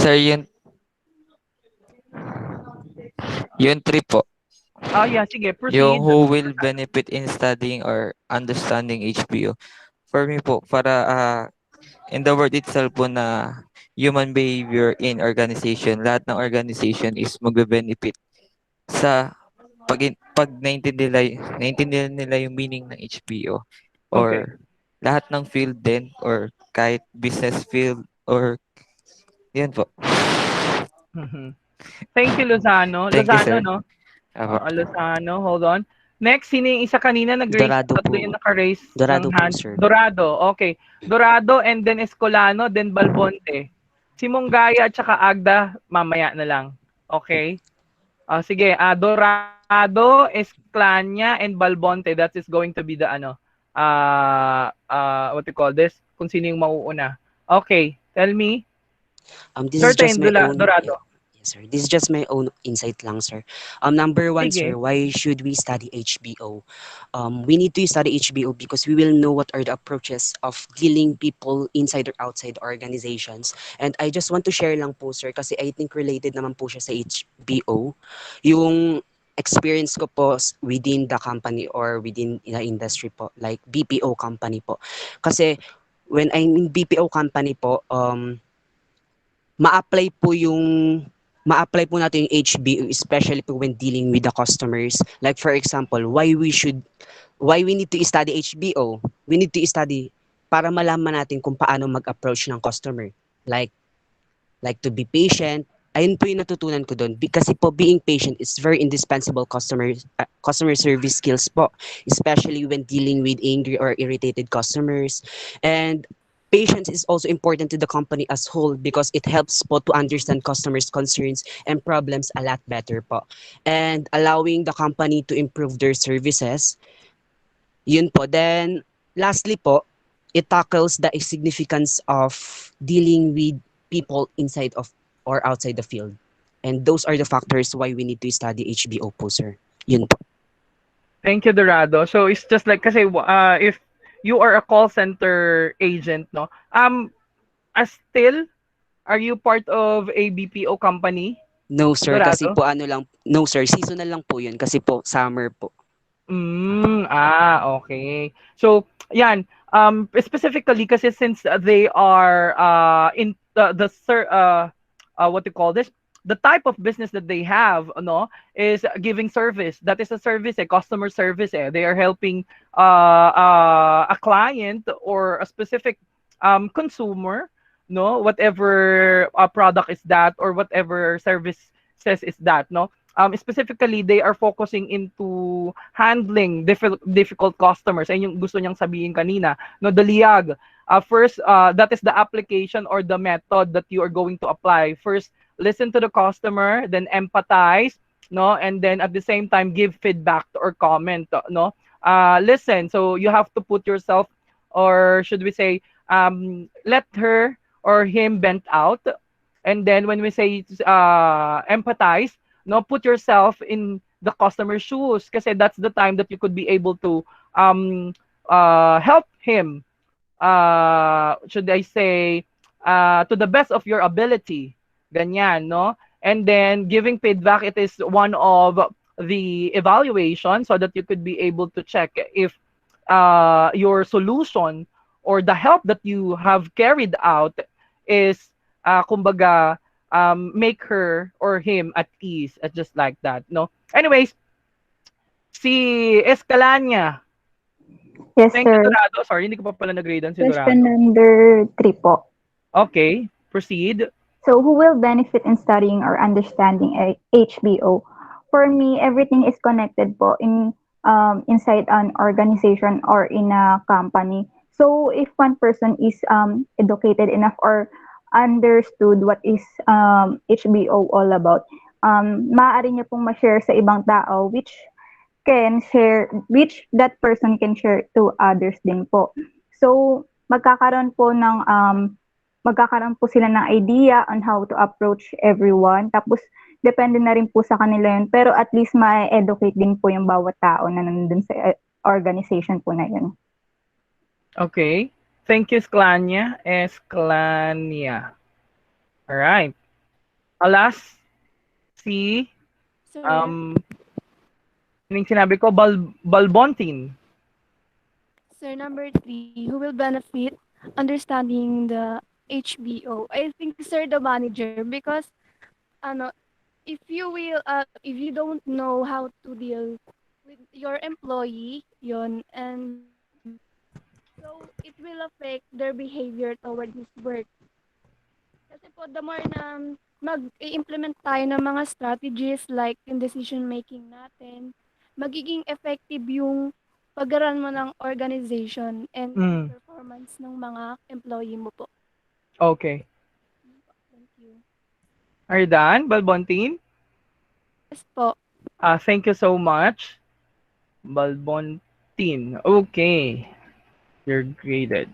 Sir, yung three po. Yeah, sige, Yung proceed. who will benefit in studying or understanding HBO. For me po, para in the word itself po na human behavior in organization, lahat ng organization is magbe-benefit sa pag naintindihan nila yung meaning ng HBO Okay. or lahat ng field din or kahit business field or yun po. Mhm. Thank you, Lozano. Thank you, Lozano, sir. no? Apo. Lozano, hold on. Next, sino yung isa kanina nag-raise? Dorado Tatlo po. yung naka-raise ng Dorado po, hand. sir. Dorado, okay. Dorado and then Escolano, then Balbonte. Si Monggaya at saka Agda, mamaya na lang. Okay? Sige, Dorado, Esclania, and Balbonte. That is going to be the what you call this? Kung sino yung mauuna. Okay, tell me. This is just Certain, my own, Dorado. yes, sir. This is just my own insight lang, sir. Number one, Sige. sir, why should we study HBO? We need to study HBO because we will know what are the approaches of dealing people inside or outside organizations. And I just want to share lang po, sir, kasi I think related naman po siya sa HBO. Yung experience ko po within the company or within the industry po, like BPO company po. Kasi when I'm in BPO company po, ma-apply po yung ma-apply po natin yung HBO especially po when dealing with the customers. Like for example, why we need to study HBO? We need to study para malaman natin kung paano mag-approach ng customer. Like to be patient. Ayun po yung natutunan ko doon. Kasi po being patient is very indispensable customer service skills po, especially when dealing with angry or irritated customers. And patience is also important to the company as whole because it helps po to understand customers' concerns and problems a lot better po. And allowing the company to improve their services. Yun po. Then, lastly po, it tackles the significance of dealing with people inside of or outside the field. And those are the factors why we need to study HBO po, sir. Yun po. Thank you, Dorado. So it's just like kasi if you are a call center agent, no? Still, are you part of a BPO company, No, sir. Kasi Dorado? po ano lang, no, sir. Seasonal lang po yun. Kasi po, summer po. Okay. So, yan. Specifically kasi since they are in what you call this? The type of business that they have, no, is giving service. That is a service, a customer service. They are helping a client or a specific consumer, no, whatever product is that or whatever service says is that, no. Specifically, they are focusing into handling difficult customers. Ayun yung gusto niyang sabihin kanina. No, the liag. First, that is the application or the method that you are going to apply. First, listen to the customer, then empathize, no, and then at the same time give feedback or comment, no. Listen. So you have to put yourself, or should we say, let her or him vent out, and then when we say empathize, no, put yourself in the customer's shoes kasi that's the time that you could be able to help him, should I say, to the best of your ability, ganyan, no. And then giving feedback, it is one of the evaluation so that you could be able to check if your solution or the help that you have carried out is kumbaga make her or him at ease, just like that, no. Anyways, si Escalania. Yes, Thank you, sir. Dorado. Sorry, hindi ko pa pala nag-gradean si Question Dorado. number 3 po. Okay, proceed. So, who will benefit in studying or understanding HBO? For me, everything is connected po inside an organization or in a company. So, if one person is educated enough or understood what is HBO all about, maaari niya pong ma-share sa ibang tao which that person can share to others din po. So, magkakaroon po sila ng idea on how to approach everyone. Tapos, depende na rin po sa kanila yun. Pero at least ma-educate din po yung bawat tao na nandun sa organization po na yun. Okay. Thank you, Esclania. Esclania. All right. Alas, si, Sir, um, yung sinabi ko, Balbontin. sir, number three, who will benefit understanding the HBO? I think, sir, the manager, because ano, if you don't know how to deal with your employee, yon, and so it will affect their behavior toward his work. Kasi po, the more na mag-i-implement tayo ng mga strategies like yung decision making natin, magiging effective yung pag-run mo ng organization and yung Mm, performance ng mga employee mo po. okay. Thank you. Are you done, Balbontin? Yes po. Thank you so much, Balbontin. Okay, you're graded.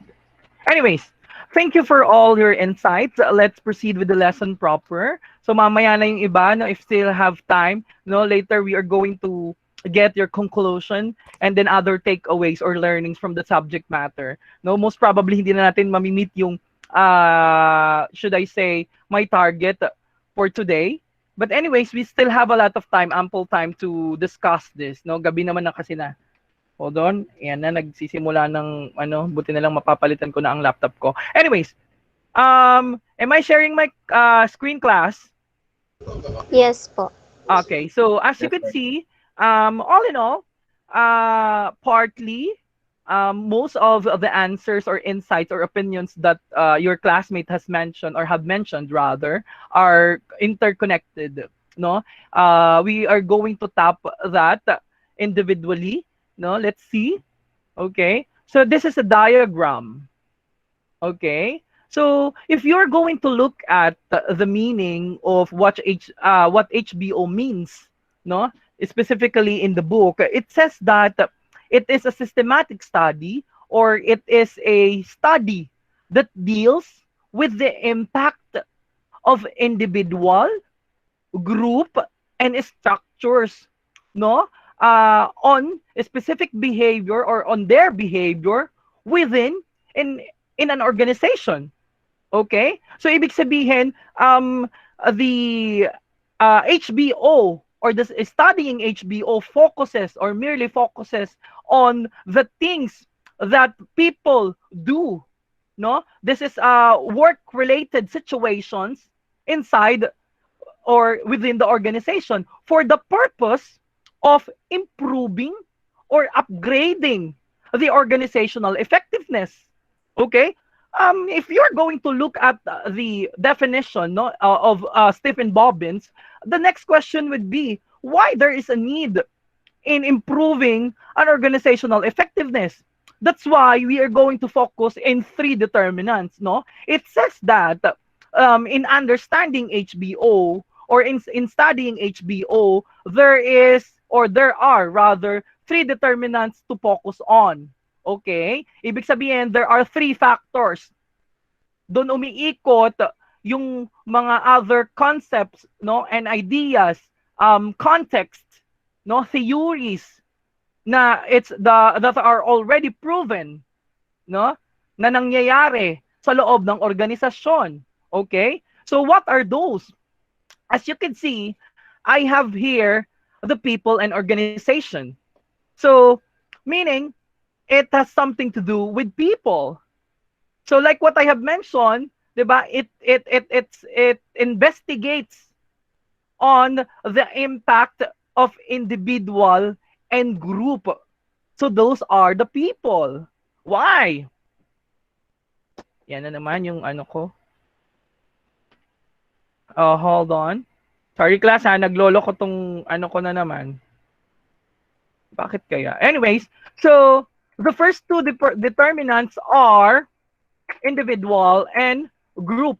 Anyways, thank you for all your insights. Let's proceed with the lesson proper. So mamaya na yung iba, no, if still have time, no, later we are going to get your conclusion and then other takeaways or learnings from the subject matter. No, most probably hindi na natin mamimit yung should I say my target for today. But anyways, we still have a lot of time, ample time to discuss this. No, gabi naman na kasi na. Hold on. Ayan na, nagsisimula ng ano, buti na lang mapapalitan ko na ang laptop ko. Anyways, am I sharing my screen class? Yes po. Okay, so as you Yes, can sir. see, all in all, partly, most of the answers or insights or opinions that your classmate has mentioned or have mentioned rather are interconnected. No, we are going to tap that individually. No, let's see. Okay, so this is a diagram. Okay. So if you're going to look at the meaning of what HBO means, no, specifically in the book, it says that it is a systematic study or it is a study that deals with the impact of individual, group, and structures, no, on a specific behavior or on their behavior within in in an organization. Okay? So ibig sabihin, the HBO or the studying HBO focuses or merely focuses on the things that people do. No, this is work-related situations inside or within the organization for the purpose of improving or upgrading the organizational effectiveness. Okay? If you're going to look at the definition, no, of Stephen Bobbins, the next question would be why there is a need in improving an organizational effectiveness. That's why we are going to focus in three determinants. No, it says that in understanding HBO or in studying HBO, there is or there are rather three determinants to focus on. Okay? Ibig sabihin, there are three factors. Doon umiikot yung mga other concepts, no, and ideas, context, no, theories na it's the that are already proven, no, na nangyayari sa loob ng organisasyon. Okay? So what are those? As you can see, I have here the people and organization. So meaning it has something to do with people. So like what I have mentioned, 'di ba? It investigates on the impact of individual and group. So those are the people. Why? Yan na naman yung ano ko. Oh, hold on. Sorry class ha, naglolo ko tong ano ko na naman. Bakit kaya? Anyways, so the first two determinants are individual and group.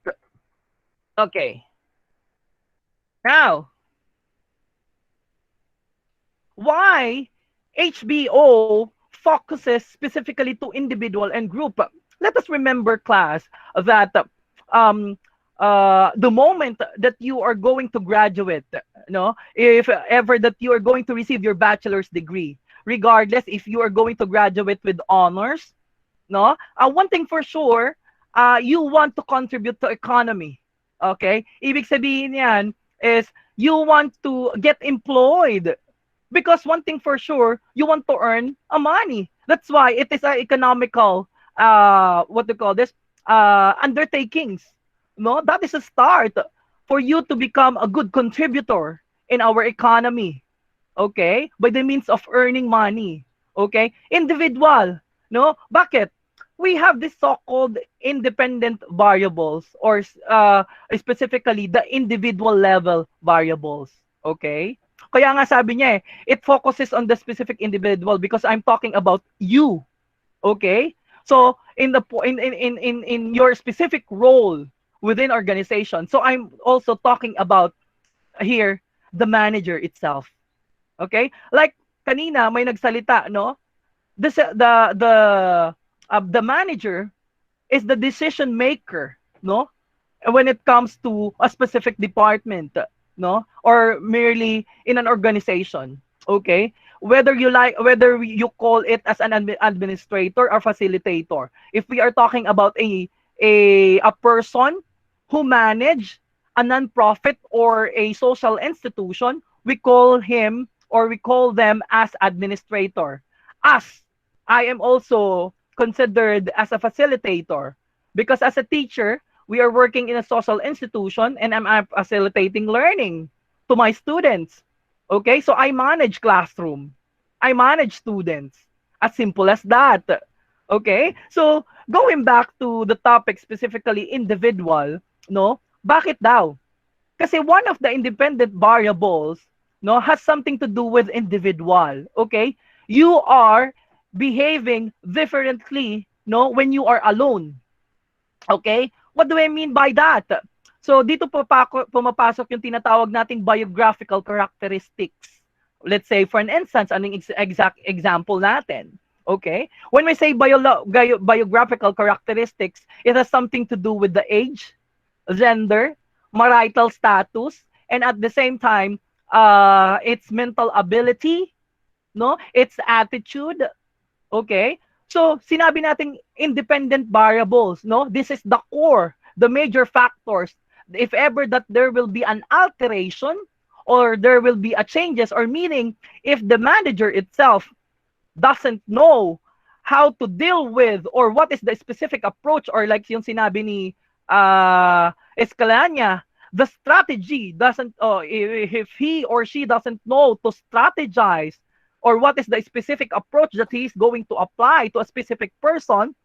Okay. Now, why HBO focuses specifically to individual and group? Let us remember, class, that the moment that you are going to graduate, no, if ever that you are going to receive your bachelor's degree, regardless if you are going to graduate with honors, no, one thing for sure, you want to contribute to economy. Okay? Ibig sabihin yan is you want to get employed because one thing for sure, you want to earn a money. That's why it is a economical what do you call this? Undertakings. No, that is a start for you to become a good contributor in our economy. Okay? By the means of earning money. Okay? Individual. No? Bakit? We have this so-called independent variables or specifically the individual level variables. Okay? Kaya nga sabi niya it focuses on the specific individual because I'm talking about you. Okay? So in the in your specific role within organization. So I'm also talking about here the manager itself. Okay? Like kanina may nagsalita, no? The manager is the decision maker, no? When it comes to a specific department, no? Or merely in an organization. Okay? Whether you call it as an administrator or facilitator. If we are talking about a person who manage a non-profit or a social institution, we call him or we call them as administrator. As I am also considered as a facilitator because as a teacher, we are working in a social institution and I'm facilitating learning to my students. Okay, so I manage classroom. I manage students. As simple as that. Okay, so going back to the topic specifically individual, no? Bakit daw? Kasi one of the independent variables, no, has something to do with individual. Okay, you are behaving differently, no, when you are alone. Okay? What do I mean by that? So dito pumapasok yung tinatawag nating biographical characteristics. Let's say for an instance, anong exact example natin? Okay? When we say biographical characteristics, it has something to do with the age, gender, marital status, and at the same time, its mental ability, no? Its attitude, okay? So, sinabi nating independent variables, no? This is the core, the major factors. If ever that there will be an alteration or there will be a changes or meaning if the manager itself doesn't know how to deal with or what is the specific approach or like yung sinabi ni Escalania, the strategy doesn't if he or she doesn't know to strategize or what is the specific approach that he is going to apply to a specific person,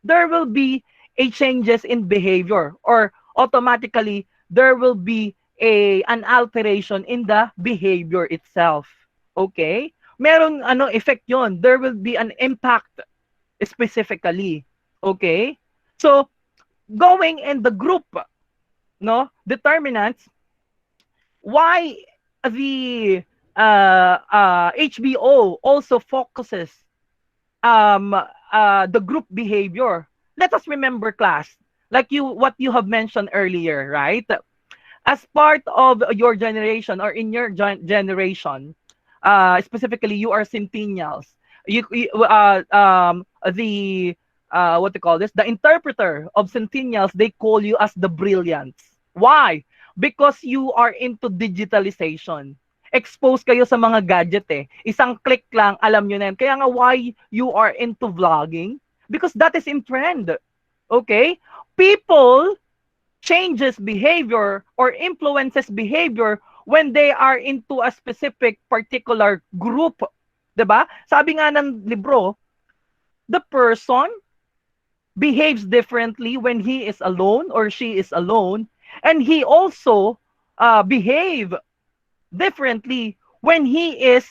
there will be a changes in behavior or automatically there will be an alteration in the behavior itself. Okay? Meron effect yon. There will be an impact specifically. Okay? So, going in the group, no, determinants, why the HBO also focuses the group behavior. Let us remember, class, like what you have mentioned earlier, right? As part of your generation or in your generation, specifically you are centennials. The what they call this, the interpreter of centennials, they call you as the brilliants. Why? Because you are into digitalization. Exposed kayo sa mga gadget eh. Isang click lang, alam nyo na yan. Kaya nga why you are into vlogging? Because that is in trend. Okay? People changes behavior or influences behavior when they are into a specific particular group. 'Di ba? Sabi nga ng libro, the person behaves differently when he is alone or she is alone, and he also behave differently when he is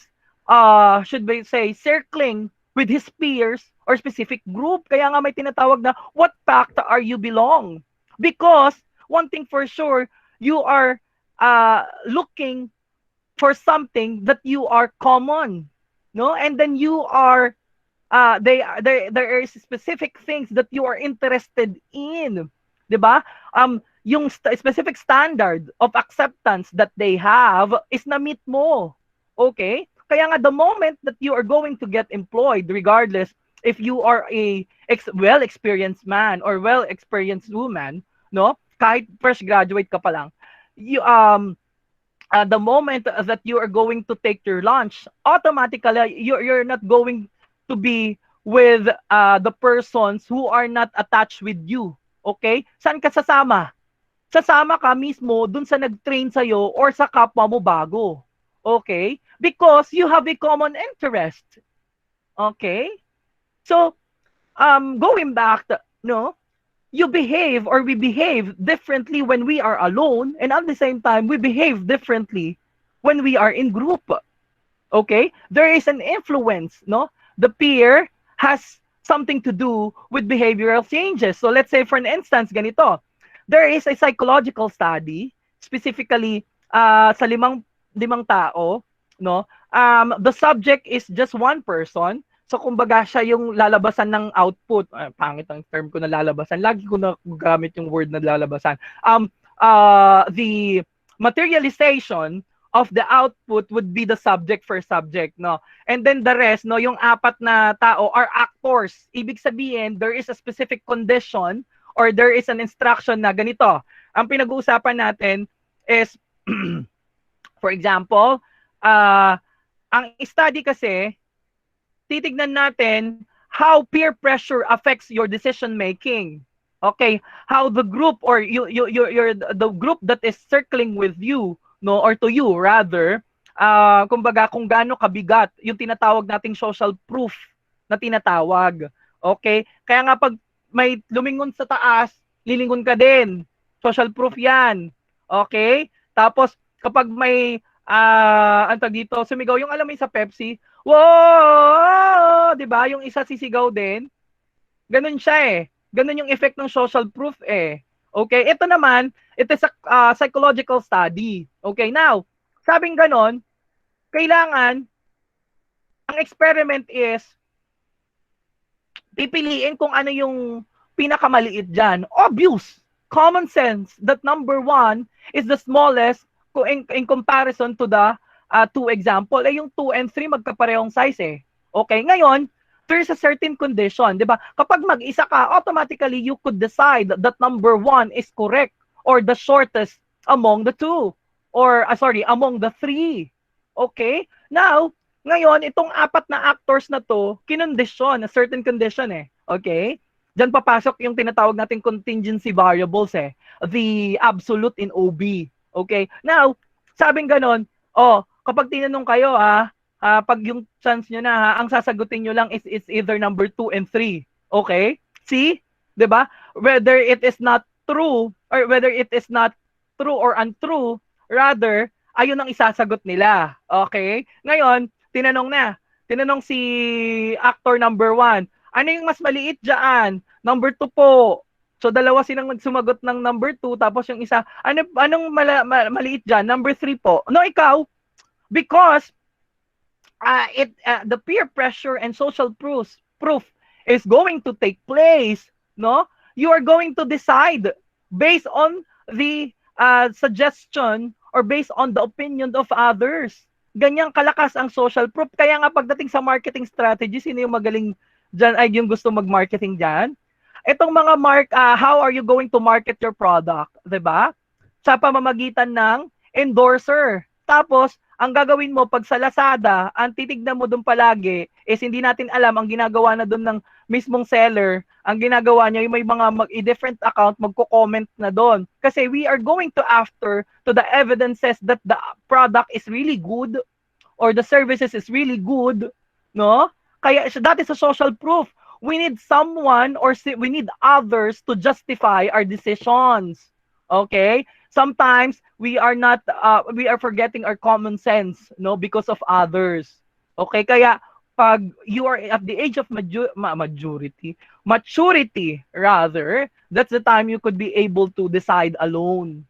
should we say circling with his peers or specific group. Kaya nga may tinatawag na what pact are you belong? Because one thing for sure, you are looking for something that you are common, no? And then you are there is specific things that you are interested in, 'di ba? Yung specific standard of acceptance that they have is na meet mo. Okay? Kaya nga the moment that you are going to get employed, regardless if you are a well experienced man or well experienced woman, no? kahit fresh graduate ka pa lang, you the moment that you are going to take your lunch, automatically you're not going to be with the persons who are not attached with you. Okay? Saan ka sasama? Sasama ka mismo dun sa nag-train sa'yo or sa kapwa mo bago. Okay? Because you have a common interest. Okay? So, going back, no, you behave or we behave differently when we are alone, and at the same time we behave differently when we are in group. Okay, there is an influence, no, the peer has something to do with behavioral changes. So let's say for an instance ganito, there is a psychological study specifically sa limang tao, no, the subject is just one person. So kumbaga siya yung lalabasan ng output. Pangit ang term ko na lalabasan. Lagi ko na gamit yung word na lalabasan. The materialization of the output would be the subject for subject, no? And then the rest, no, yung apat na tao are actors. Ibig sabihin, there is a specific condition or there is an instruction na ganito. Ang pinag-uusapan natin is, for example, ang study kasi, titignan natin how peer pressure affects your decision making. Okay, how the group or the group that is circling with you, no, or to you rather, kumbaga kung gaano kabigat yung tinatawag nating social proof na tinatawag. Okay? Kaya nga pag may lumingon sa taas, lilingon ka din. Social proof 'yan. Okay? Tapos kapag may ang tag dito, sumigaw yung alam mo yung sa Pepsi, wow! 'Di ba? Yung isa sisigaw din. Ganun siya eh. Ganun yung effect ng social proof eh. Okay? Ito naman, it is a psychological study. Okay? Now, sabing ganon, kailangan ang experiment is pipiliin kung ano yung pinakamaliit dyan. Obvious. Common sense that number one is the smallest in comparison to the two example. Eh, yung 2 and 3 magkaparehong size eh. Okay, ngayon, there's a certain condition, di ba? Kapag mag-isa ka, automatically you could decide that number 1 is correct or the shortest among the two. Or, sorry, among the 3. Okay? Now, ngayon, itong apat na actors na to, kinondisyon, a certain condition eh. Okay? Diyan papasok yung tinatawag nating contingency variables eh. The absolute in OB. Okay? Now, sabing ganon, kapag tinanong kayo pag yung chance nyo na ang sasagutin nyo lang is either number 2 and 3. Okay? See? 'Di ba? Whether it is not true or whether it is not true or untrue, rather, ayun ang isasagot nila. Okay? Ngayon, tinanong si actor number 1, ano yung mas maliit dyan? Number 2 po. So, dalawa silang nagsumagot ng number 2, tapos yung isa, anong maliit dyan? Number 3 po. No, ikaw, because the peer pressure and social proof is going to take place, no? You are going to decide based on the suggestion or based on the opinion of others. Ganyang kalakas ang social proof. Kaya nga pagdating sa marketing strategy, sino yung magaling dyan, ay yung gusto mag-marketing dyan? Itong mga how are you going to market your product? 'Di ba? Sa pamamagitan ng endorser. Tapos, ang gagawin mo pag sa Lazada, ang titignan mo doon palagi is hindi natin alam ang ginagawa na doon ng mismong seller. Ang ginagawa niya yung may mga different account magko-comment na doon. Kasi we are going to after to the evidences that the product is really good or the services is really good, no? Kaya that is a social proof. We need someone or we need others to justify our decisions. Okay? Sometimes we are not we are forgetting our common sense, no, because of others. Okay? Kaya pag you are at the age of maturity rather, that's the time you could be able to decide alone.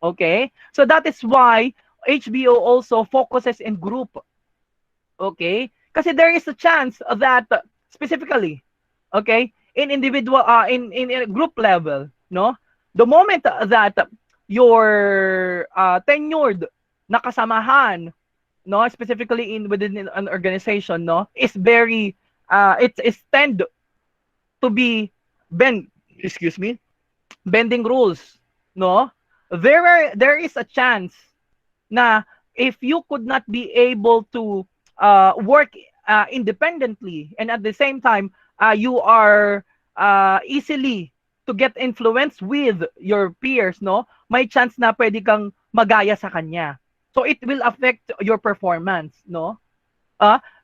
Okay? So that is why HBO also focuses in group. Okay? Kasi there is a chance that specifically, okay, in individual in a group level, no, the moment that your tenured na kasamahan, no, specifically within an organization, no, is very it is tend to be bending rules, no? There is a chance na if you could not be able to work independently, and at the same time you are easily to get influence with your peers, no, may chance na pwede kang magaya sa kanya, so it will affect your performance, no.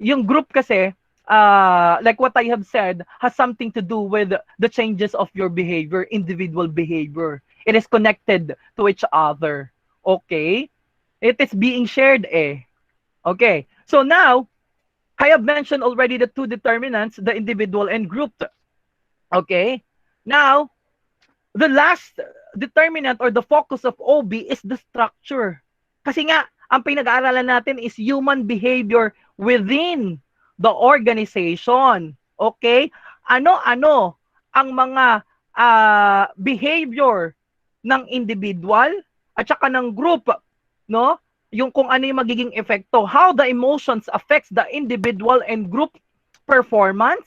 Yung group kasi, like what I have said, has something to do with the changes of your behavior, individual behavior. It is connected to each other. Okay? It is being shared eh. Okay. So now, I have mentioned already the two determinants, the individual and group. Okay? Now, the last determinant or the focus of OB is the structure. Kasi nga, ang pinag-aaralan natin is human behavior within the organization. Okay? Ano-ano ang mga behavior ng individual at saka ng group, no? Yung kung ano yung magiging epekto, how the emotions affects the individual and group performance,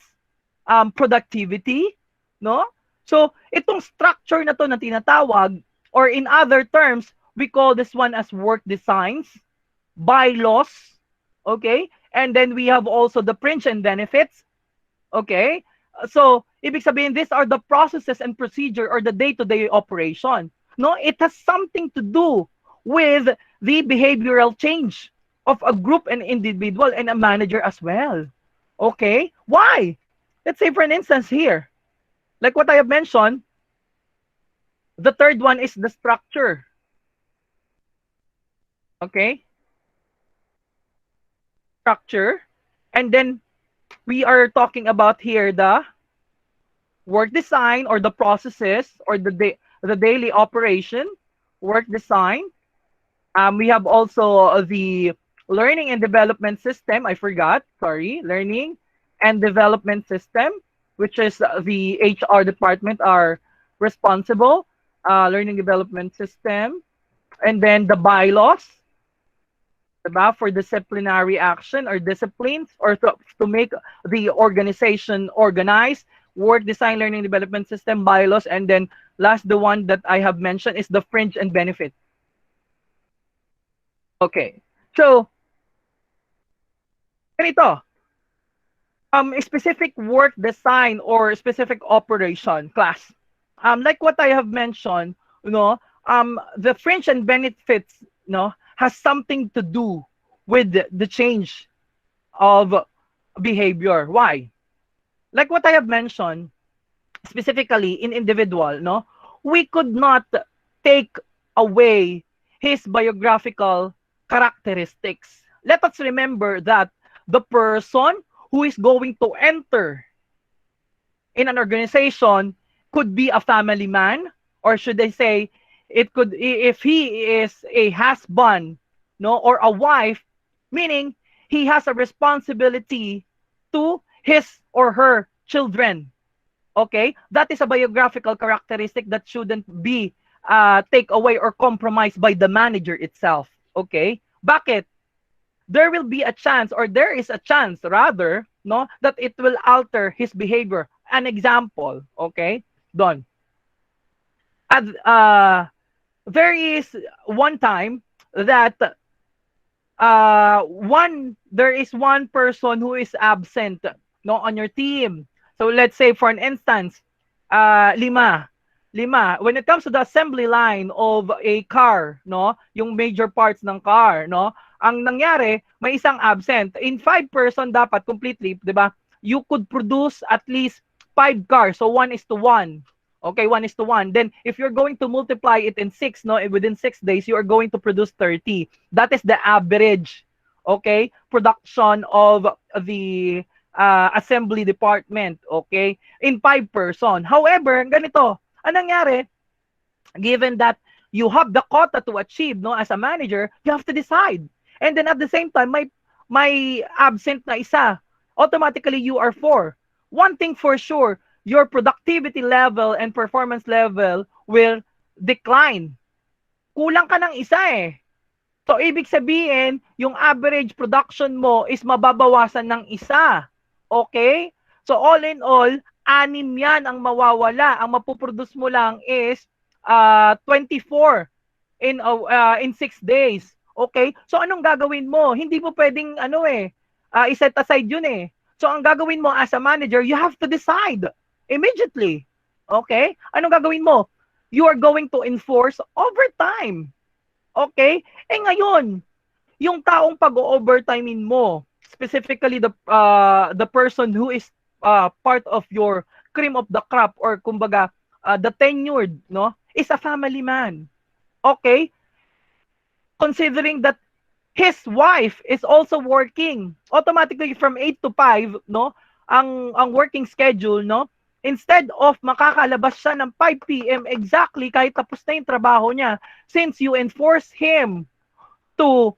productivity, no? So, itong structure na to na tinatawag, or in other terms, we call this one as work designs, bylaws, okay? And then we have also the fringe and benefits, okay? So, ibig sabihin, these are the processes and procedure or the day-to-day operation. No, it has something to do with the behavioral change of a group and individual and a manager as well. Okay? Why? Let's say for an instance here, like what I have mentioned, the third one is the structure. Okay? Structure. And then we are talking about here the work design or the processes or the daily operation, work design. We have also the learning and development system. I forgot, sorry, learning and development system, which is the HR department are responsible. Learning development system, and then the bylaws, diba, for disciplinary action or disciplines or to make the organization organized, work design, learning development system, bylaws, and then last, the one that I have mentioned is the fringe and benefit. Okay. So, ganito, a specific work design or specific operation class. Like what I have mentioned, you know, the fringe and benefits, you know, has something to do with the change of behavior. Why? Like what I have mentioned, specifically in individual, no, we could not take away his biographical characteristics. Let us remember that the person who is going to enter in an organization could be a family man, or should I say it could, if he is a husband, no, or a wife, meaning he has a responsibility to his or her children. Okay, that is a biographical characteristic that shouldn't be take away or compromised by the manager itself. Okay, bakit? There will be a chance, or there is a chance rather, no, that it will alter his behavior. An example, okay, Don. At, there is one time that there is one person who is absent, no, on your team. So let's say for an instance, lima. When it comes to the assembly line of a car, no, yung major parts ng car, no, ang nangyari, may isang absent. In 5 person dapat completely, 'di ba? You could produce at least 5 cars. So 1:1. Okay, 1:1. Then if you're going to multiply it in 6, no, within 6 days, you are going to produce 30. That is the average, okay, production of the assembly department, okay, in 5 person. However, ganito, anong nangyari? Given that you have the quota to achieve, no, as a manager, you have to decide. And then at the same time, may absent na isa. Automatically, you are 4. One thing for sure, your productivity level and performance level will decline. Kulang ka ng isa eh. So, ibig sabihin, yung average production mo is mababawasan ng isa. Okay? So, all in all, 6 yan ang mawawala. Ang mapuproduce mo lang is 24 in 6 days. Okay? So anong gagawin mo? Hindi mo pwedeng iset aside yun eh. So ang gagawin mo as a manager, you have to decide immediately. Okay? Anong gagawin mo? You are going to enforce overtime. Okay? Eh ngayon, yung taong pag-overtimein mo, specifically the person who is part of your cream of the crop or kumbaga the tenured, no, is a family man. Okay? Considering that his wife is also working automatically from 8 to 5, no, ang working schedule, no, instead of makakalabas siya ng 5 p.m. exactly kahit tapos na yung trabaho niya, since you enforce him to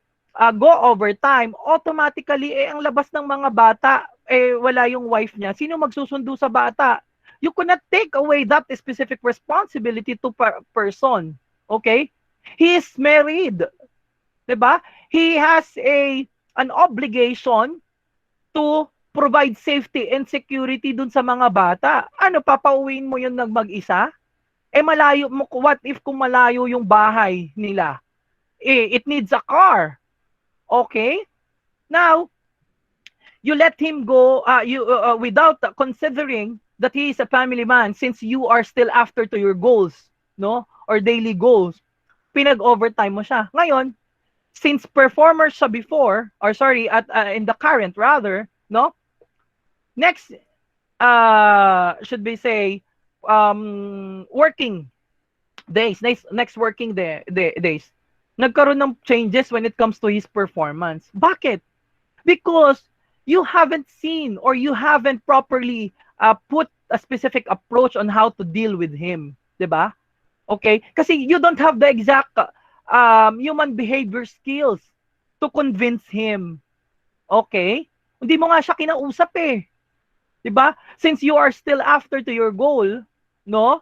go overtime, automatically ang labas ng mga bata wala yung wife niya. Sino magsusundo sa bata? You cannot take away that specific responsibility to person. Okay? He is married, 'di ba? He has an obligation to provide safety and security dun sa mga bata. Ano, papauwiin mo yun ng mag-isa? Malayo mo, what if kung malayo yung bahay nila? It needs a car. Okay? Now, you let him go without considering that he is a family man since you are still after to your goals, no? Or daily goals. Pinag-overtime mo siya. Ngayon, since performer siya before, or sorry, in the current rather, no? Next, should we say, working days, next working days, nagkaroon ng changes when it comes to his performance. Bakit? Because you haven't seen or you haven't properly put a specific approach on how to deal with him. 'Di ba? Okay? Kasi you don't have the exact human behavior skills to convince him. Okay? Hindi mo nga siya kinausap eh. 'Di ba? Since you are still after to your goal, no?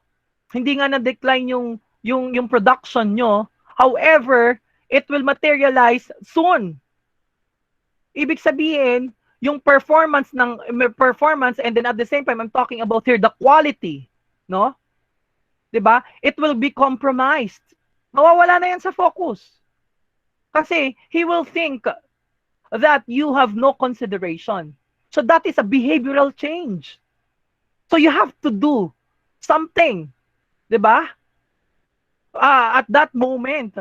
Hindi nga na-decline yung production nyo. However, it will materialize soon. Ibig sabihin, yung performance and then at the same time I'm talking about here the quality, no? 'Di ba? It will be compromised. Mawawala na yan sa focus. Kasi he will think that you have no consideration. So that is a behavioral change. So you have to do something, 'di ba? At that moment.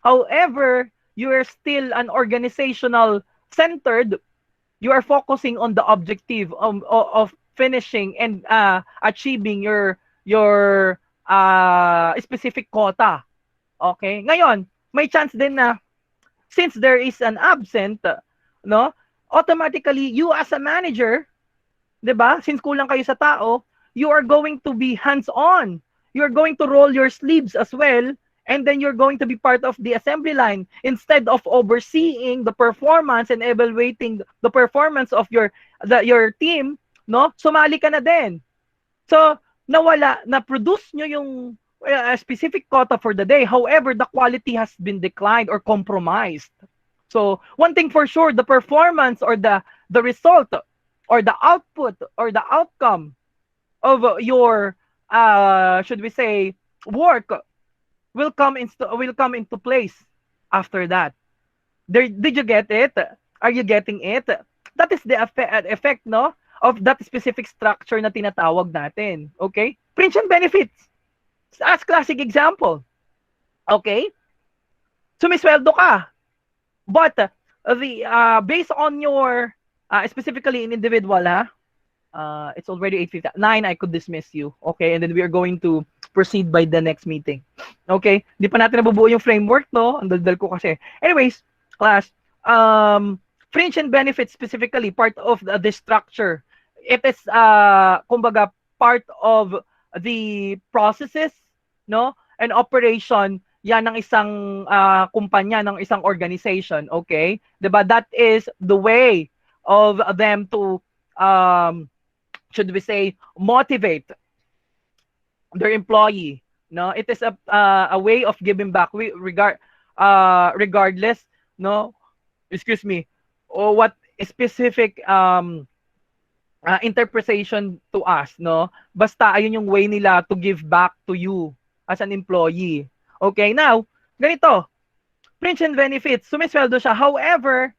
However, you are still an organizational centered. You are focusing on the objective of finishing and achieving your specific quota. Okay? Ngayon, may chance din na since there is an absent, no? Automatically you as a manager, 'di ba? Since kulang kayo sa tao, you are going to be hands-on. You're going to roll your sleeves as well, and then you're going to be part of the assembly line instead of overseeing the performance and evaluating the performance of your team, no? Sumali ka na din. So, na-produce nyo yung specific quota for the day. However, the quality has been declined or compromised. So, one thing for sure, the performance or the result or the output or the outcome of your should we say work will come into place after that. Did you get it? Are you getting it? That is the effect, no, of that specific structure na tinatawag natin. Okay? Fringe and benefits. As classic example. Okay? Sumisweldo ka. But based on your specifically in individual, it's already 8:59. I could dismiss you. Okay? And then we are going to proceed by the next meeting. Okay? Di pa natin nabubuo yung framework, no? Ang daldal ko kasi. Anyways, class, fringe and benefits specifically, part of the structure. It is, kumbaga, part of the processes, no? And operation, yan ng isang kumpanya, ng isang organization, okay? Diba? That is the way of them to, should we say, motivate their employee, no? It is a way of giving back. Regardless, no? Excuse me, or what specific interpretation to us, no? Basta ayun yung way nila to give back to you as an employee. Okay, now, ganito, fringe and benefits, sumisweldo siya. However,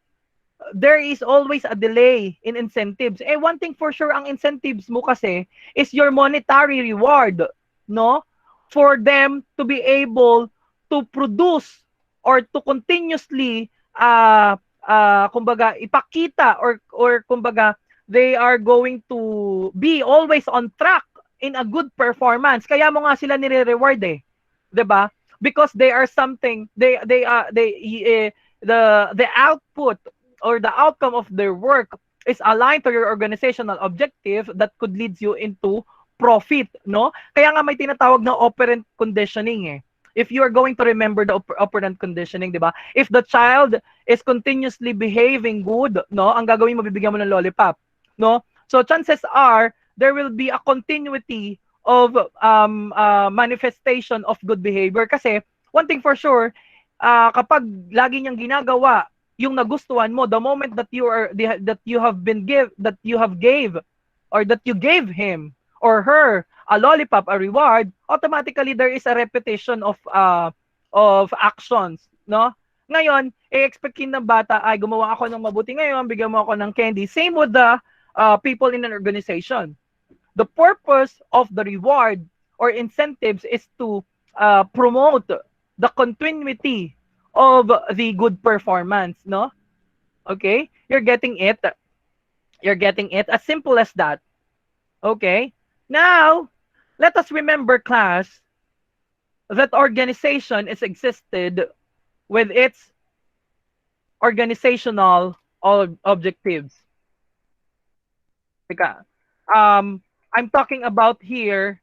there is always a delay in incentives. Eh, one thing for sure, ang incentives mo kasi is your monetary reward, no? For them to be able to produce or to continuously, kumbaga, ipakita or kumbaga, they are going to be always on track in a good performance. Kaya mo nga sila nire-reward eh. 'Di ba? Because they are something, the output or the outcome of their work is aligned to your organizational objective that could lead you into profit, no? Kaya nga may tinatawag na operant conditioning eh. If you are going to remember the operant conditioning, di ba? If the child is continuously behaving good, no? Ang gagawin mo, bibigyan mo ng lollipop, no? So chances are, there will be a continuity of manifestation of good behavior. Kasi, one thing for sure, kapag lagi niyang ginagawa yung nagustuhan mo, the moment that that you have been that you have gave or that you gave him or her a lollipop, a reward, automatically there is a repetition of actions, no? Ngayon, i-expectin ng bata ay gumawa ako ng mabuti ngayon, bigyan mo ako ng candy. Same with the people in an organization. The purpose of the reward or incentives is to promote the continuity of the good performance, no? Okay? You're getting it. You're getting it. As simple as that. Okay? Now, let us remember, class, that organization is existed with its organizational objectives. Teka. I'm talking about here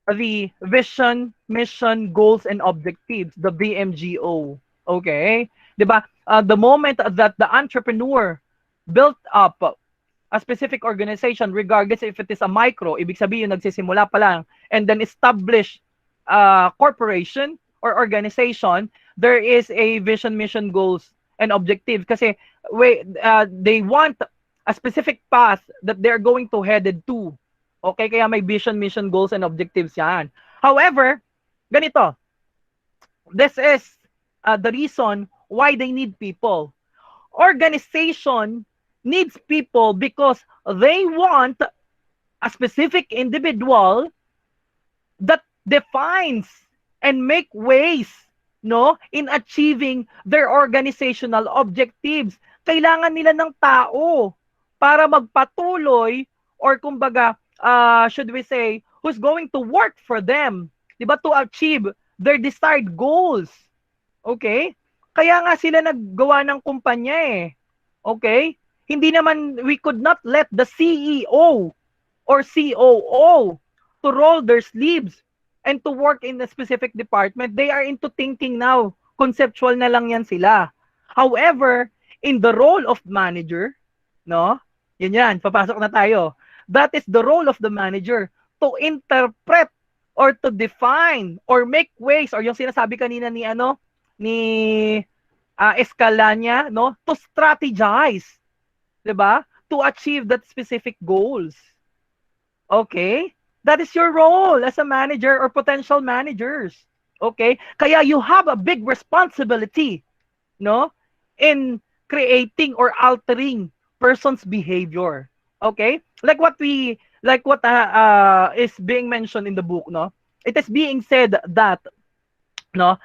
the vision, mission, goals, and objectives, the BMGO. Okay? Diba? The moment that the entrepreneur built up a specific organization, regardless if it is a micro, ibig sabihin nagsisimula pa lang, and then establish corporation or organization, there is a vision, mission, goals, and objective. Kasi they want a specific path that they're going to headed to. Okay, kaya may vision, mission, goals, and objectives yan. However, ganito, this is the reason why they need people. Organization needs people because they want a specific individual that defines and make ways, no, in achieving their organizational objectives. Kailangan nila ng tao para magpatuloy or kumbaga, should we say, who's going to work for them, di ba, to achieve their desired goals. Okay? Kaya nga sila naggawa ng kumpanya eh. Okay? Hindi naman, we could not let the CEO or COO to roll their sleeves and to work in a specific department. They are into thinking now. Conceptual na lang yan sila. However, in the role of manager, no? Yan, papasok na tayo. That is the role of the manager to interpret or to define or make ways, or yung sinasabi kanina ni Escalania, no? To strategize, 'di ba? To achieve that specific goals. Okay? That is your role as a manager or potential managers. Okay? Kaya you have a big responsibility, no? In creating or altering person's behavior. Okay? Like what is being mentioned in the book, no? It is being said that, no,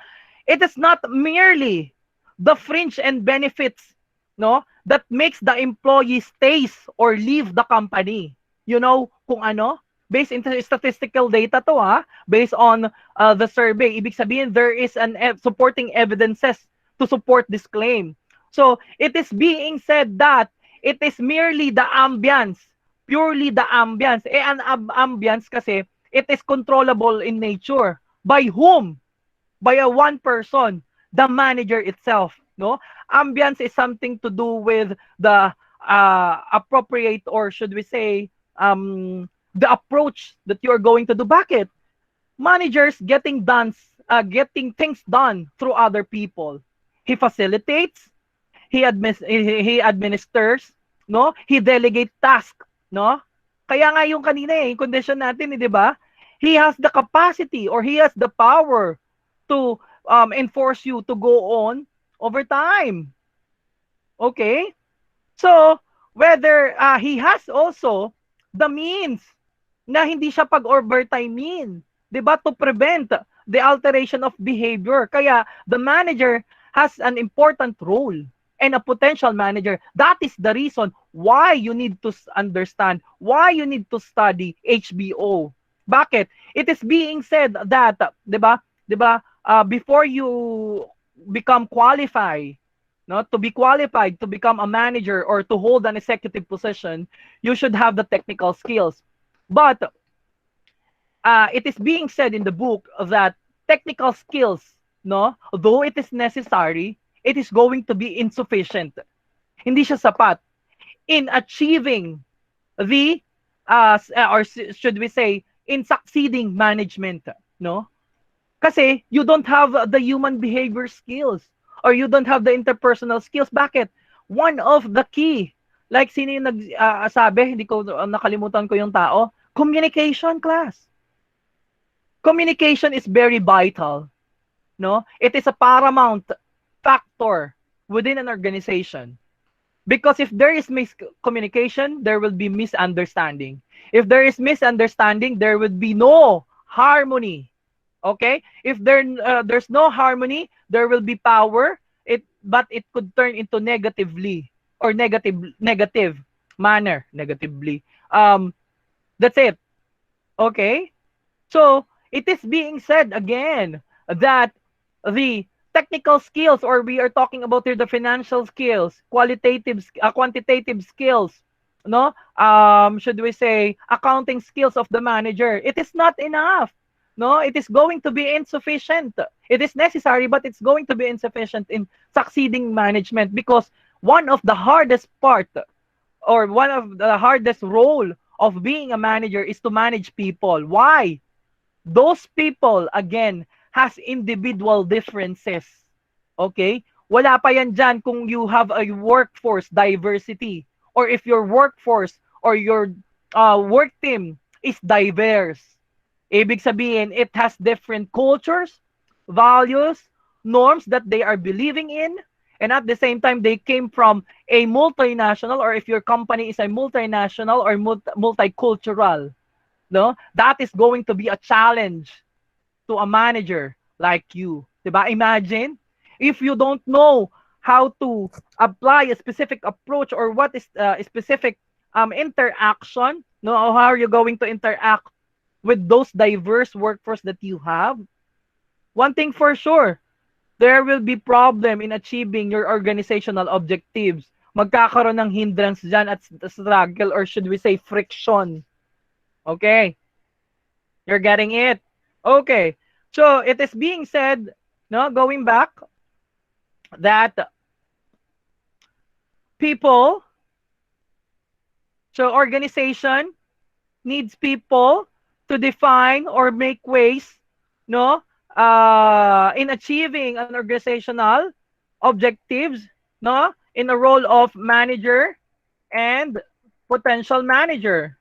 it is not merely the fringe and benefits, no, that makes the employee stays or leave the company. You know kung ano? Based in statistical data to, based on the survey. Ibig sabihin, there is an supporting evidences to support this claim. So, it is being said that it is merely the ambience, purely the ambience. An ambience kasi, it is controllable in nature. By whom? By a one person, the manager itself. No? Ambience is something to do with the appropriate, or should we say, the approach that you are going to do. Bakit? Managers getting things done through other people. He facilitates, he administers, no? He delegates tasks, no? Kaya nga yung kanina yung condition natin, 'di ba? He has the capacity or he has the power to enforce you to go on over time. Okay? So, whether he has also the means na hindi siya pag-overtimein, 'di ba, to prevent the alteration of behavior. Kaya the manager has an important role and a potential manager. That is the reason why you need to understand, why you need to study HBO. Bakit? It is being said that, 'di ba? 'Di ba? Before you become qualified, no, to be qualified to become a manager or to hold an executive position, you should have the technical skills. But it is being said in the book that technical skills, no, though it is necessary, it is going to be insufficient. Hindi siya sapat in achieving the or should we say in succeeding management, no? Kasi you don't have the human behavior skills or you don't have the interpersonal skills. Bakit? One of the key, like sino yung nagsabi, hindi ko nakalimutan ko yung tao, communication class. Communication is very vital, no? It is a paramount factor within an organization. Because if there is miscommunication, there will be misunderstanding. If there is misunderstanding, there would be no harmony. Okay? If there's no harmony, there will be power. But it could turn into negatively or negative manner negatively. That's it. Okay? So, it is being said again that the technical skills, or we are talking about here the financial skills, quantitative skills, no? Should we say accounting skills of the manager? It is not enough. No, it is going to be insufficient. It is necessary, but it's going to be insufficient in succeeding management because one of the hardest part or one of the hardest role of being a manager is to manage people. Why? Those people, again, has individual differences. Okay? Wala pa yan dyan kung you have a workforce diversity or if your workforce or your work team is diverse. Ibig sabihin, it has different cultures, values, norms that they are believing in, and at the same time, they came from a multinational or if your company is a multinational or multicultural, no? That is going to be a challenge to a manager like you. Diba? Imagine if you don't know how to apply a specific approach or what is a specific interaction, no, how are you going to interact with those diverse workforce that you have? One thing for sure, there will be problem in achieving your organizational objectives. Magkakaroon ng hindrance dyan at struggle or should we say friction. Okay? You're getting it? Okay. So it is being said, no, going back, that people, so organization needs people to define or make ways, no, in achieving an organizational objectives, no, in a role of manager and potential manager.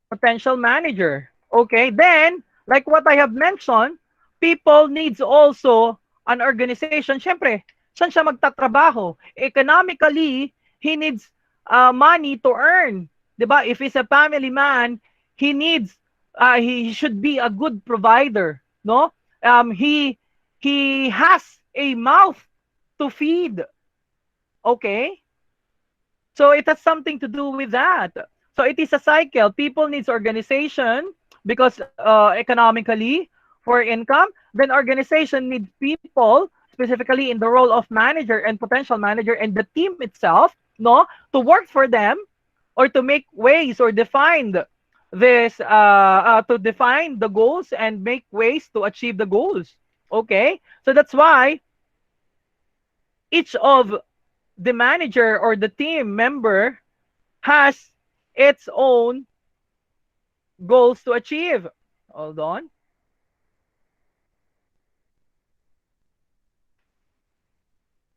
Potential manager. Okay, then, like what I have mentioned, people needs also an organization. Siyempre, saan siya magtatrabaho? Economically, he needs money to earn. Diba? If he's a family man, he needs, he should be a good provider. No? He has a mouth to feed. Okay? So it has something to do with that. So it is a cycle. People needs organization because economically for income. Then organization needs people, specifically in the role of manager and potential manager and the team itself, no, to work for them or to make ways or define this to define the goals and make ways to achieve the goals. Okay, so that's why each of the manager or the team member has its own goals to achieve. Hold on.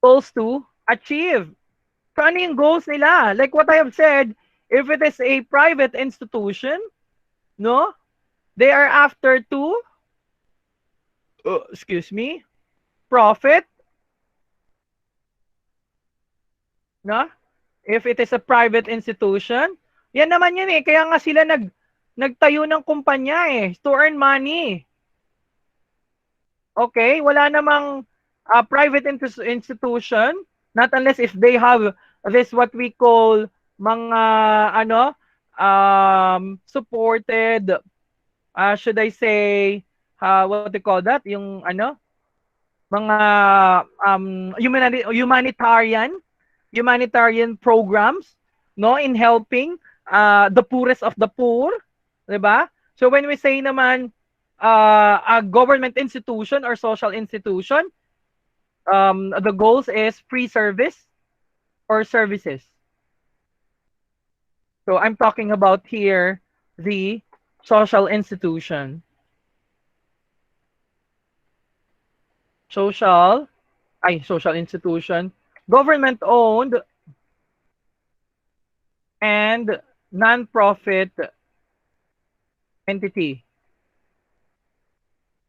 Goals to achieve. So ano yung goals nila? Like what I have said, If it is a private institution, no, they are after to, excuse me, profit, no? If it is a private institution, yan naman yun eh. Kaya nga sila nagtayo ng kumpanya eh, to earn money. Okay? Wala namang private institution, not unless if they have this what we call mga ano, supported, should I say, what they call that? Yung ano, mga humanitarian programs, no, in helping the poorest of the poor, 'di ba? So when we say naman a government institution or social institution, the goals is free service or services. So I'm talking about here the social institution. Social institution, government owned and non-profit entity.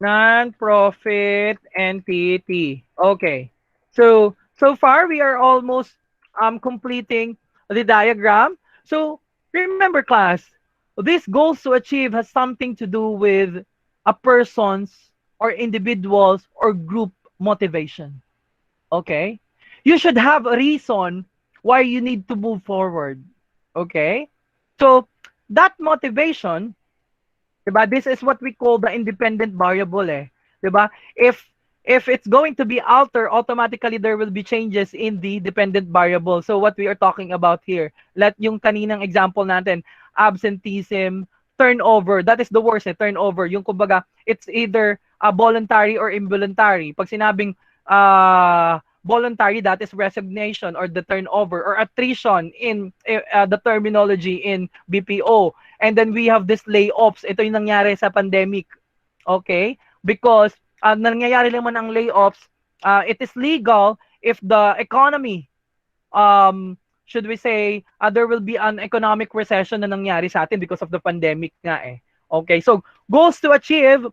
Non-profit entity. Okay. So far we are almost completing the diagram. So remember class, these goals to achieve has something to do with a person's or individual's or group motivation. Okay? You should have a reason why you need to move forward. Okay? So that motivation, diba? This is what we call the independent variable eh. Diba? If it's going to be altered, automatically there will be changes in the dependent variable. So what we are talking about here, let yung kaninang example natin, absenteeism, turnover, that is the worst eh, turnover. Yung kumbaga, it's either voluntary or involuntary. Pag sinabing voluntary, that is resignation or the turnover or attrition in the terminology in BPO. And then we have this layoffs. Ito yung nangyari sa pandemic. Okay? Because nangyayari lang man ang layoffs, it is legal if the economy, should we say, there will be an economic recession na nangyari sa atin because of the pandemic nga eh. Okay? So, goals to achieve,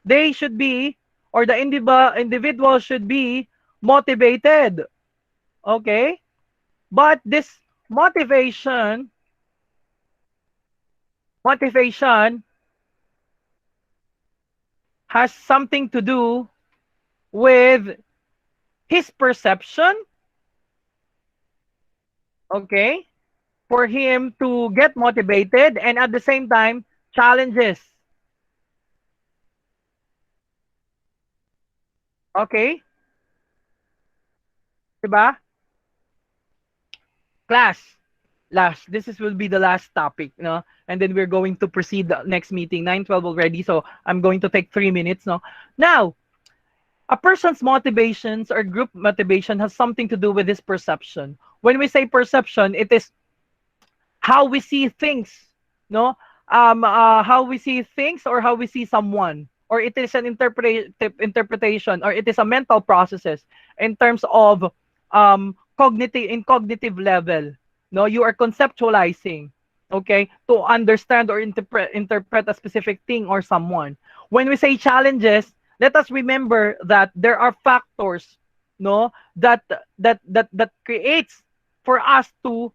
they should be, or the individual should be motivated. Okay? But this motivation has something to do with his perception, okay, for him to get motivated, and at the same time, challenges. Okay? Diba? Class. This will be the last topic, no? And then we're going to proceed the next meeting, 9:12 already, so I'm going to take 3 minutes, no? Now, a person's motivations or group motivation has something to do with his perception. When we say perception, it is how we see things, no? How we see things or how we see someone, or it is an interpretation, or it is a mental processes in terms of cognitive level. No, you are conceptualizing, okay, to understand or interpret a specific thing or someone. When we say challenges, let us remember that there are factors, no, that creates for us to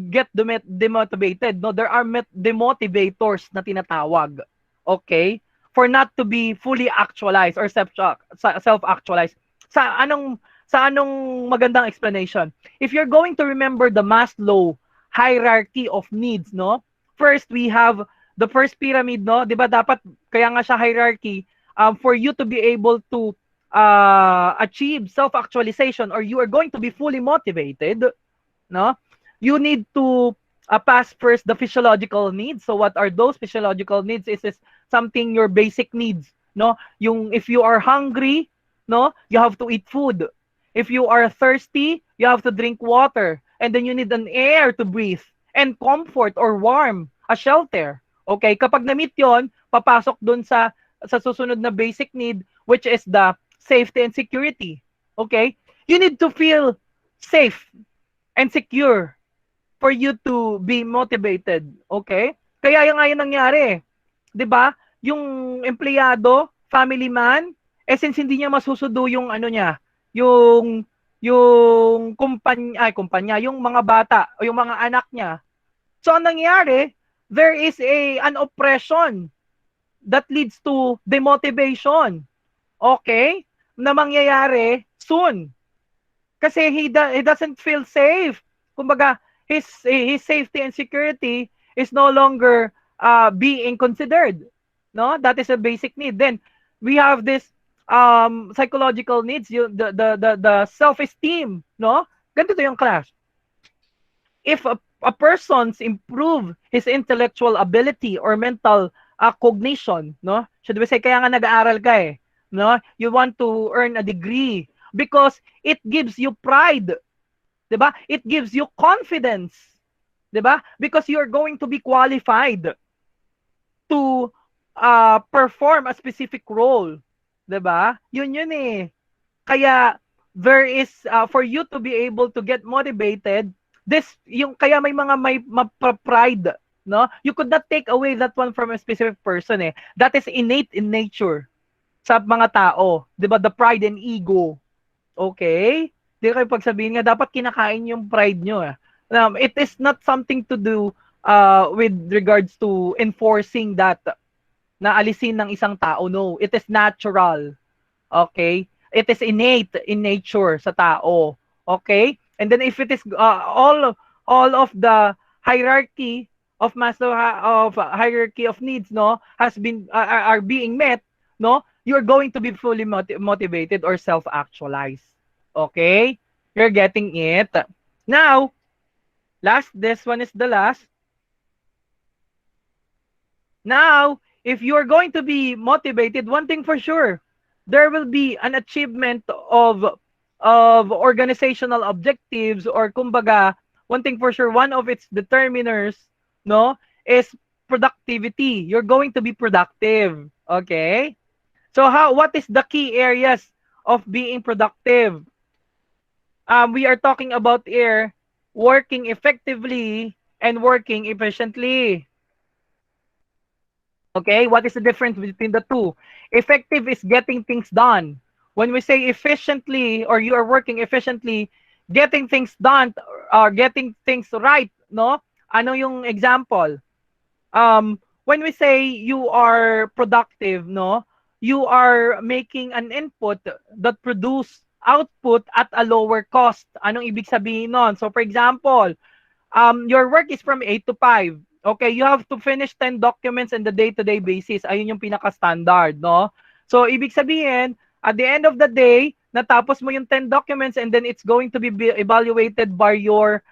get demotivated. No, there are demotivators na tinatawag. Okay? For not to be fully actualized or self-actualized. Sa anong magandang explanation? If you're going to remember the Maslow hierarchy of needs, no? First, we have the first pyramid, no? 'Di ba dapat kaya nga siya hierarchy, for you to be able to achieve self-actualization, or you are going to be fully motivated, no? You need to pass first the physiological needs. So what are those physiological needs? Is something your basic needs, no? Yung if you are hungry, no, you have to eat food. If you are thirsty, you have to drink water. And then you need an air to breathe and comfort or warm, a shelter. Okay, kapag na-meet 'yon, papasok dun sa susunod na basic need, which is the safety and security. Okay? You need to feel safe and secure for you to be motivated. Okay? Kaya yung nga yung nangyari. 'Di ba? Yung empleyado, family man, since hindi niya masusudo yung ano niya, yung kumpanya, yung mga bata o yung mga anak niya. So ang nangyayari, there is an oppression that leads to demotivation. Okay? Na mangyayari soon. Kasi he doesn't feel safe. Kumbaga, his safety and security is no longer being considered. No? That is a basic need. Then we have this psychological needs, the self-esteem, no? Ganito yung class. If a person's improve his intellectual ability or mental cognition, no? Should we say kaya nga nag-aaral ka no? You want to earn a degree because it gives you pride, 'di ba? It gives you confidence, 'di ba? Because you're going to be qualified to perform a specific role, 'di ba? Yun Kaya there is for you to be able to get motivated, this yung kaya may pride, no? You could not take away that one from a specific person That is innate in nature sa mga tao, 'di ba? The pride and ego. Okay? Di kayo pagsabihin nga dapat kinakain yung pride nyo it is not something to do with regards to enforcing that na alisin ng isang tao. No, it is natural. Okay? It is innate in nature sa tao. Okay? And then if it is all of the hierarchy of Maslow of hierarchy of needs has been are being met, you're going to be fully motivated or self-actualized. Okay? You're getting it. Now, this one is the last. Now, if you're going to be motivated, one thing for sure, there will be an achievement of organizational objectives or kumbaga, one thing for sure, one of its determiners, is productivity. You're going to be productive. Okay? So what is the key areas of being productive? We are talking about here working effectively and working efficiently. Okay, what is the difference between the two? Effective is getting things done. When we say efficiently or you are working efficiently, getting things done or getting things right, no? Ano yung example? When we say you are productive, you are making an input that produce output at a lower cost. Anong ibig sabihin nun? So for example, your work is from 8 to 5. Okay, you have to finish 10 documents on the day-to-day basis. Ayun yung pinaka-standard, no? So, ibig sabihin, at the end of the day, natapos mo yung 10 documents and then it's going to be evaluated by your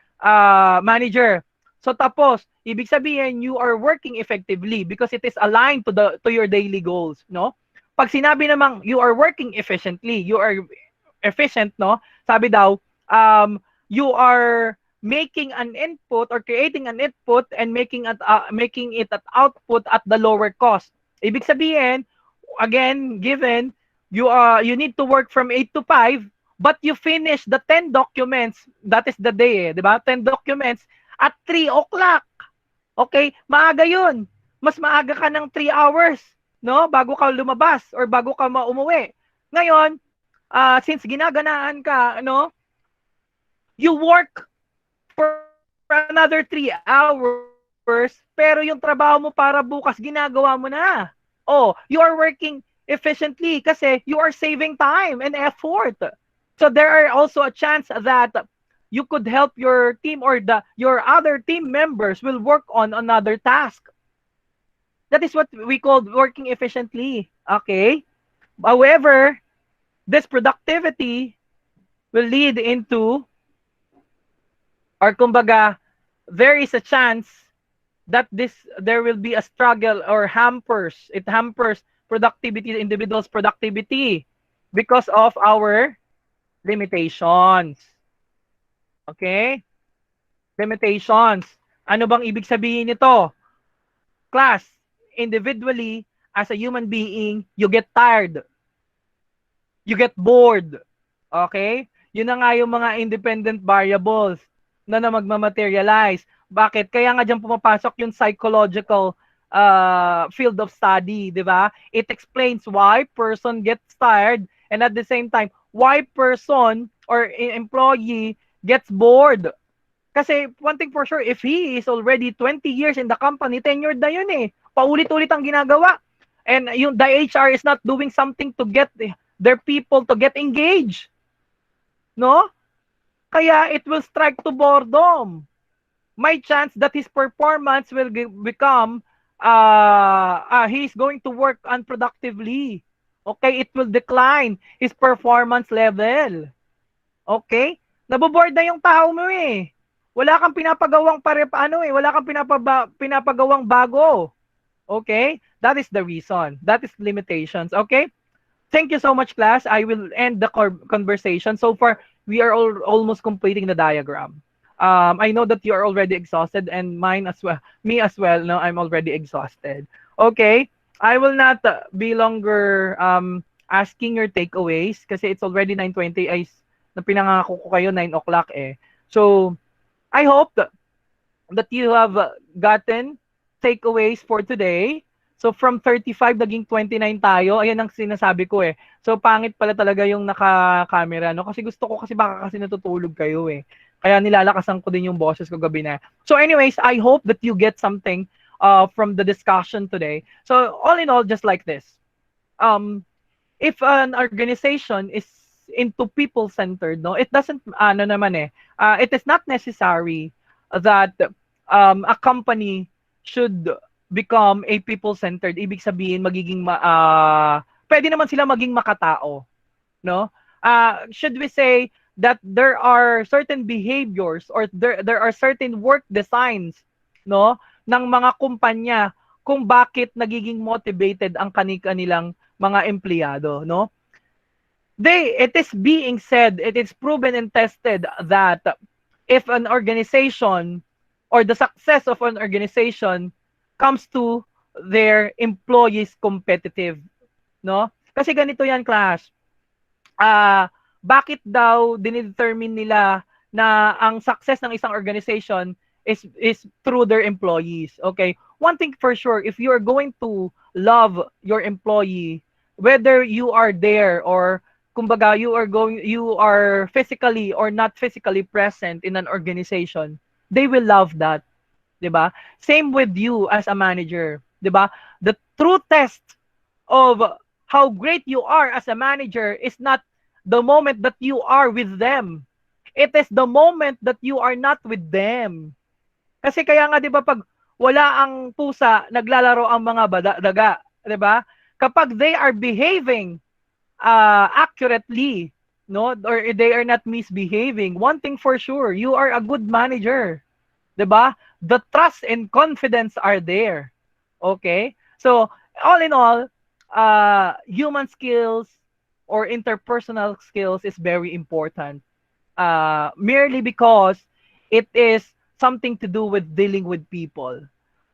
manager. So, tapos, ibig sabihin, you are working effectively because it is aligned to your daily goals, no? Pag sinabi namang you are working efficiently, you are efficient, no? Sabi daw, you are making an input or creating an input and making it at output at the lower cost. Ibig sabihin, again, given you need to work from 8 to 5, but you finish the 10 documents, that is the day, di ba? 10 documents at 3 o'clock. Okay? Maaga yun. Mas maaga ka ng 3 hours, no? Bago ka lumabas or bago ka umuwi. Ngayon, since ginaganaan ka, you work for another 3 hours, pero yung trabaho mo para bukas, ginagawa mo na. Oh, you are working efficiently kasi you are saving time and effort. So there are also a chance that you could help your team or your other team members will work on another task. That is what we call working efficiently. Okay? However, this productivity will lead into or kumbaga, there is a chance that there will be a struggle or it hampers productivity, the individual's productivity because of our limitations. Okay? Limitations. Ano bang ibig sabihin nito? Class, individually, as a human being, you get tired. You get bored. Okay? Yun na nga yung mga independent variables. na magmamaterialize. Bakit? Kaya nga diyan pumapasok yung psychological field of study, di ba? It explains why person gets tired and at the same time, why person or employee gets bored. Kasi one thing for sure, if he is already 20 years in the company, tenured na yun eh. Paulit-ulit ang ginagawa. And yung the HR is not doing something to get their people to get engaged. No? Kaya it will strike to boredom. May chance that his performance will become he's going to work unproductively. Okay, it will decline his performance level. Okay? Naboboard na yung tao mo eh. Wala kang pinapagawang wala kang pinapagawang bago. Okay? That is the reason. That is limitations. Okay? Thank you so much, class. I will end the conversation. So far, we are almost completing the diagram. I know that you are already exhausted and mine as well. Me as well, no, I'm already exhausted. Okay? I will not be longer asking your takeaways kasi it's already 9:20. Na pinangako ko kayo 9 o'clock eh. So, I hope that you have gotten takeaways for today. So from 35 naging 29 tayo. Ayan ang sinasabi ko eh. So pangit pala talaga yung naka-camera, no? Kasi gusto ko kasi baka kasi natutulog kayo eh. Kaya nilalakasan ko din yung boses ko gabi na. So anyways, I hope that you get something from the discussion today. So all in all, just like this. If an organization is into people-centered, no, it doesn't, it is not necessary that a company should become a people-centered. Ibig sabihin, pwede naman sila maging makatao, no? Should we say that there are certain behaviors or there are certain work designs, no, ng mga kumpanya kung bakit nagiging motivated ang kanilang mga empleyado, no? It is being said, it is proven and tested that if an organization or the success of an organization comes to their employees competitive, no? Kasi ganito yan, class. Bakit daw dinedetermine nila na ang success ng isang organization is through their employees, okay? One thing for sure, if you are going to love your employee, whether you are there or kumbaga you are physically or not physically present in an organization, they will love that, 'di ba? Same with you as a manager, 'di ba? The true test of how great you are as a manager is not the moment that you are with them. It is the moment that you are not with them. Kasi kaya nga 'di ba pag wala ang pusa, naglalaro ang mga daga, 'di ba? Kapag they are behaving accurately, no, or they are not misbehaving, one thing for sure, you are a good manager, 'di ba? The trust and confidence are there. Okay? So, all in all, human skills or interpersonal skills is very important. Merely because it is something to do with dealing with people.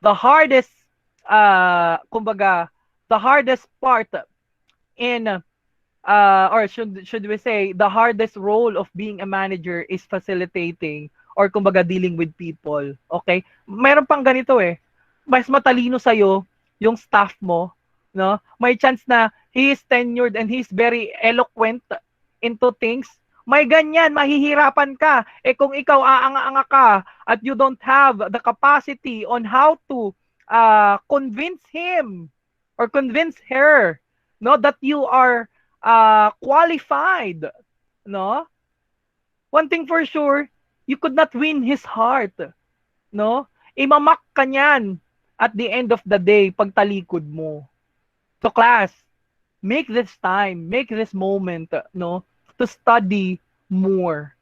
The hardest, kumbaga, the hardest part in or should we say the hardest role of being a manager is facilitating or kumbaga dealing with people. Okay? Mayroon pang ganito eh. Mas matalino sa yung staff mo, no? May chance na he is tenured and he's very eloquent into things. May ganyan, mahihirapan ka. Eh kung ikaw aanga-anga ka at you don't have the capacity on how to convince him or convince her, no, that you are qualified, no? One thing for sure, you could not win his heart, no? Imamak ka niyan at the end of the day pag talikod mo. So class, make this time, make this moment, no, to study more,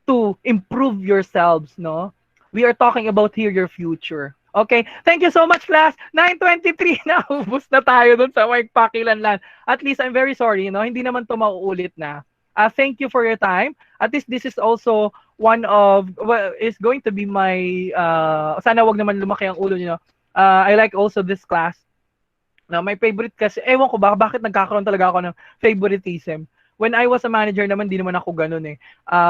to improve yourselves, no? We are talking about here your future. Okay, thank you so much, class. 9:23 na, ubus na tayo dun sa Mike Pakilanlan. At least I'm very sorry, no? Hindi naman to mauulit na. Thank you for your time. At least this is also one of, well, is going to be my, sana wag naman lumaki ang ulo niyo. I like also this class. Now, my favorite kasi, ewan ko ba, bakit nagkakaroon talaga ako ng favoritism. When I was a manager naman, di naman ako ganun eh.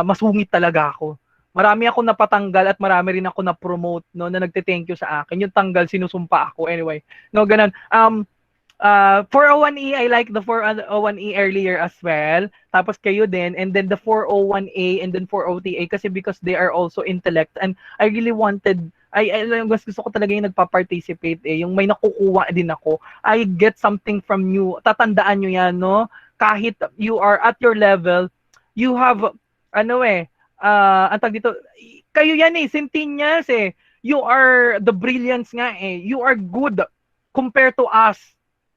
Masungit talaga ako. Marami ako napatanggal at marami rin ako na-promote, no, na nagte-thank you sa akin. Yung tanggal, sinusumpa ako. Anyway, no, ganun. 401E, I like the 401E earlier as well. Tapos kayo din. And then the 401A and then 4OTA kasi because they are also intellect. And I really wanted, gusto ko talaga yung nagpa-participate eh. Yung may nakukuha din ako. I get something from you. Tatandaan nyo yan, no? Kahit you are at your level, you have, ang tag dito, kayo yan eh, centennials eh. You are the brilliance nga eh. You are good compared to us.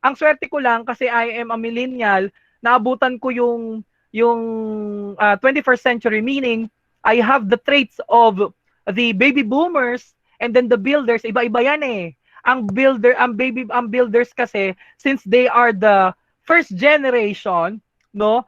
Ang swerte ko lang kasi I am a millennial, naabutan ko yung 21st century, meaning I have the traits of the baby boomers and then the builders, iba-iba yan eh. Ang builders kasi since they are the first generation, no?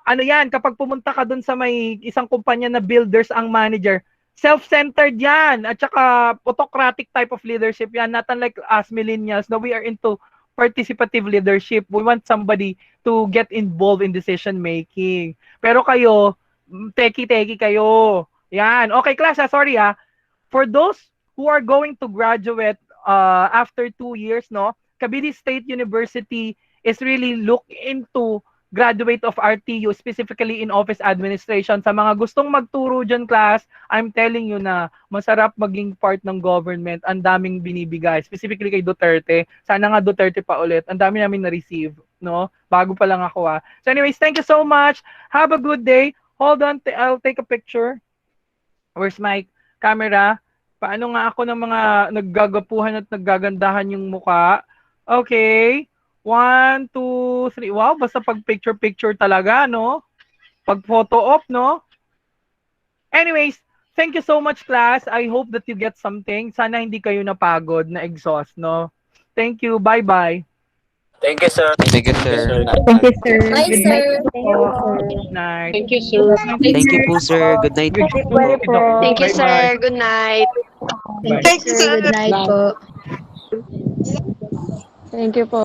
Ano yan, kapag pumunta ka dun sa may isang kumpanya na builders ang manager, self-centered yan at saka autocratic type of leadership yan, not unlike us millennials na we are into participative leadership. We want somebody to get involved in decision making. Pero kayo, teki-teki kayo. Yan. Okay, class, sorry for those who are going to graduate after 2 years, no, Cavite State University is really look into graduate of RTU, specifically in office administration. Sa mga gustong magturo dyan, class, I'm telling you na masarap maging part ng government. Ang daming binibigay, specifically kay Duterte. Sana nga Duterte pa ulit. Ang dami namin na-receive, no? Bago pa lang ako So anyways, thank you so much. Have a good day. Hold on, I'll take a picture. Where's my camera? Paano nga ako ng mga naggagapuhan at naggagandahan yung muka? Okay. 1, 2, 3. Wow, basta pag picture-picture talaga, no? Pag photo op, no? Anyways, thank you so much, class. I hope that you get something. Sana hindi kayo napagod, na exhaust, no? Thank you. Bye-bye. Thank you, sir. Thank you, Thank you, sir. sir. Thank you, sir. Bye, Good sir. night po. Good night. Thank you, sir. Thank you po, sir. Good night. Bye po. Thank you, Bye-bye. sir. Good night. Thank you, sir. Good night po. Thank you po.